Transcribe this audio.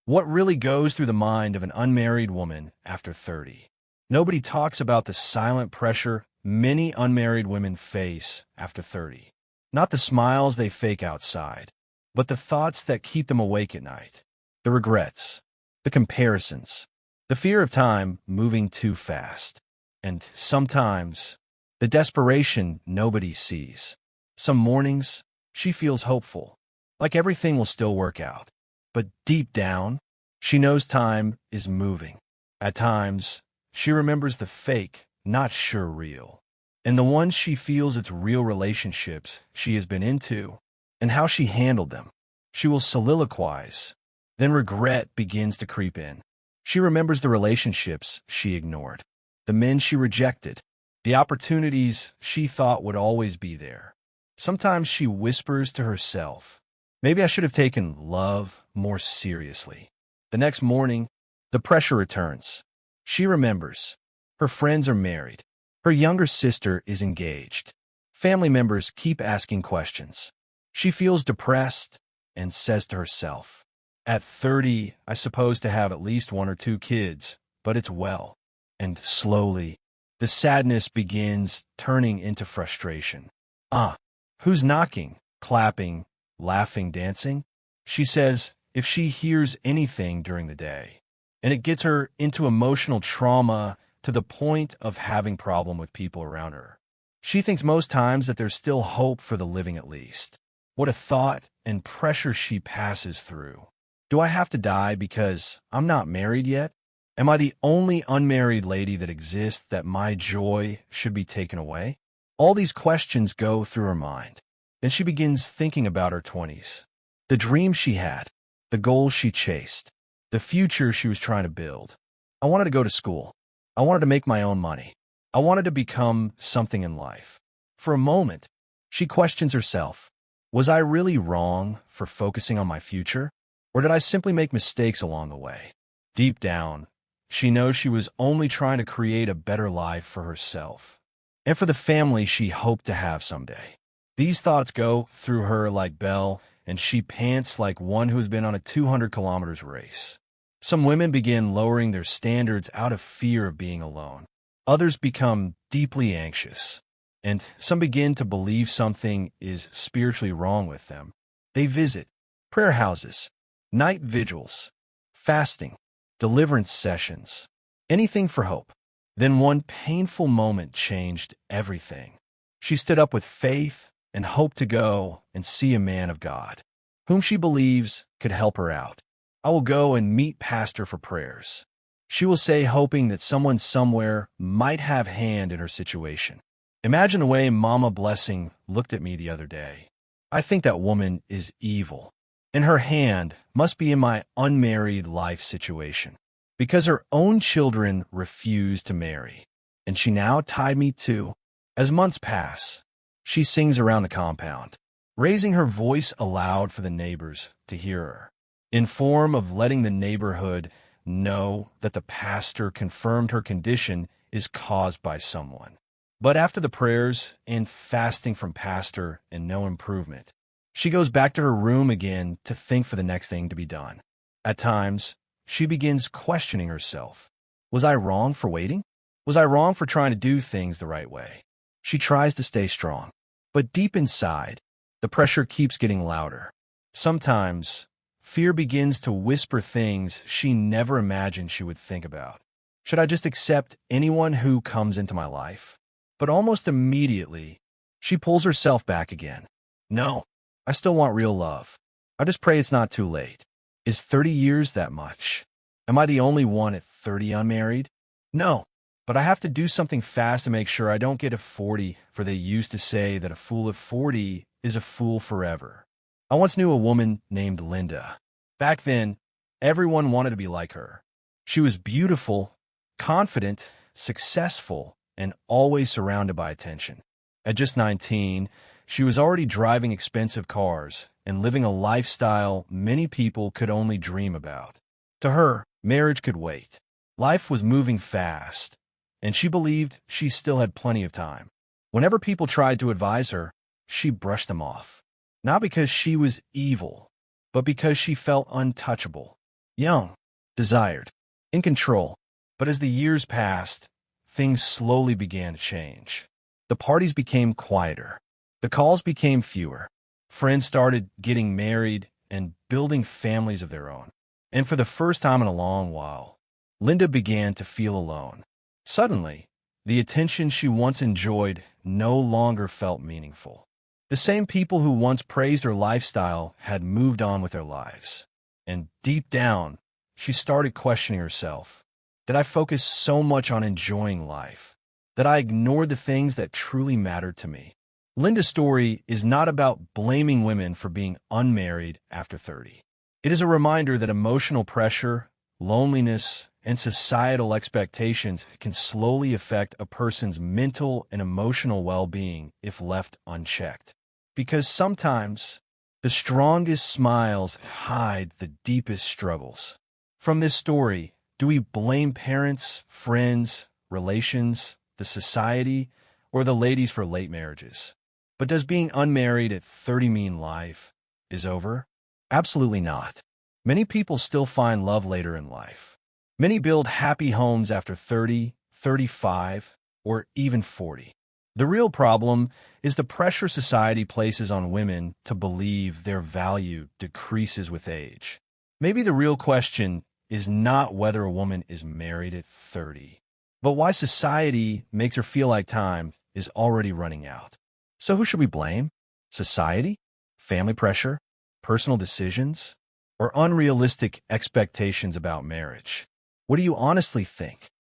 What really goes through the mind of an unmarried woman after 30? Nobody talks about the silent pressure many unmarried women face after 30. Not the smiles they fake outside, but the thoughts that keep them awake at night. The regrets, the comparisons, the fear of time moving too fast, and sometimes the desperation nobody sees. Some mornings, she feels hopeful, like everything will still work out. But deep down, she knows time is moving. At times, she remembers the fake, not sure real, and the ones she feels it's real relationships she has been into, and how she handled them. She will soliloquize. Then regret begins to creep in. She remembers the relationships she ignored, the men she rejected, the opportunities she thought would always be there. Sometimes she whispers to herself, maybe I should have taken love more seriously. The next morning, the pressure returns. She remembers. Her friends are married. Her younger sister is engaged. Family members keep asking questions. She feels depressed and says to herself, at 30, I suppose to have at least 1 or 2 kids, but it's well. And slowly, the sadness begins turning into frustration. Who's knocking, clapping, laughing, dancing? She says if she hears anything during the day, and it gets her into emotional trauma to the point of having problem with people around her. She thinks most times that there's still hope for the living at least. What a thought and pressure she passes through. Do I have to die because I'm not married yet? Am I the only unmarried lady that exists that my joy should be taken away? All these questions go through her mind. Then she begins thinking about her 20s, the dreams she had, the goals she chased, the future she was trying to build. I wanted to go to school. I wanted to make my own money. I wanted to become something in life. For a moment, she questions herself. Was I really wrong for focusing on my future? Or did I simply make mistakes along the way? Deep down, she knows she was only trying to create a better life for herself and for the family she hoped to have someday. These thoughts go through her like bell, and she pants like one who has been on a 200 kilometers race. Some women begin lowering their standards out of fear of being alone. Others become deeply anxious, and some begin to believe something is spiritually wrong with them. They visit prayer houses, night vigils, fasting, deliverance sessions, anything for hope. Then one painful moment changed everything. She stood up with faith and hoped to go and see a man of God, whom she believes could help her out. I will go and meet pastor for prayers. She will say, hoping that someone somewhere might have hand in her situation. Imagine the way Mama Blessing looked at me the other day. I think that woman is evil, and her hand must be in my unmarried life situation, because her own children refuse to marry, and she now tied me too. As months pass, she sings around the compound, raising her voice aloud for the neighbors to hear her, in form of letting the neighborhood know that the pastor confirmed her condition is caused by someone. But after the prayers and fasting from pastor and no improvement, she goes back to her room again to think for the next thing to be done. At times, she begins questioning herself. Was I wrong for waiting? Was I wrong for trying to do things the right way? She tries to stay strong, but deep inside, the pressure keeps getting louder. Sometimes, fear begins to whisper things she never imagined she would think about. Should I just accept anyone who comes into my life? But almost immediately, she pulls herself back again. No, I still want real love. I just pray it's not too late. Is 30 years that much? Am I the only one at 30 unmarried? No, but I have to do something fast to make sure I don't get to 40, for they used to say that a fool at 40 is a fool forever. I once knew a woman named Linda. Back then, everyone wanted to be like her. She was beautiful, confident, successful, and always surrounded by attention. At just 19, she was already driving expensive cars and living a lifestyle many people could only dream about. To her, marriage could wait. Life was moving fast, and she believed she still had plenty of time. Whenever people tried to advise her, she brushed them off. Not because she was evil, but because she felt untouchable. young, desired, in control. But as the years passed, things slowly began to change. The parties became quieter. The calls became fewer. Friends started getting married and building families of their own. And for the first time in a long while, Linda began to feel alone. Suddenly, the attention she once enjoyed no longer felt meaningful. The same people who once praised her lifestyle had moved on with their lives. And deep down, she started questioning herself. Did I focus so much on enjoying life that I ignored the things that truly mattered to me? Linda's story is not about blaming women for being unmarried after 30. It is a reminder that emotional pressure, loneliness, and societal expectations can slowly affect a person's mental and emotional well-being if left unchecked. Because sometimes, the strongest smiles hide the deepest struggles. From this story, do we blame parents, friends, relations, the society, or the ladies for late marriages? But does being unmarried at 30 mean life is over? Absolutely not. Many people still find love later in life. Many build happy homes after 30, 35, or even 40. The real problem is the pressure society places on women to believe their value decreases with age. Maybe the real question is not whether a woman is married at 30, but why society makes her feel like time is already running out. So who should we blame? Society? Family pressure? Personal decisions? Or unrealistic expectations about marriage? What do you honestly think?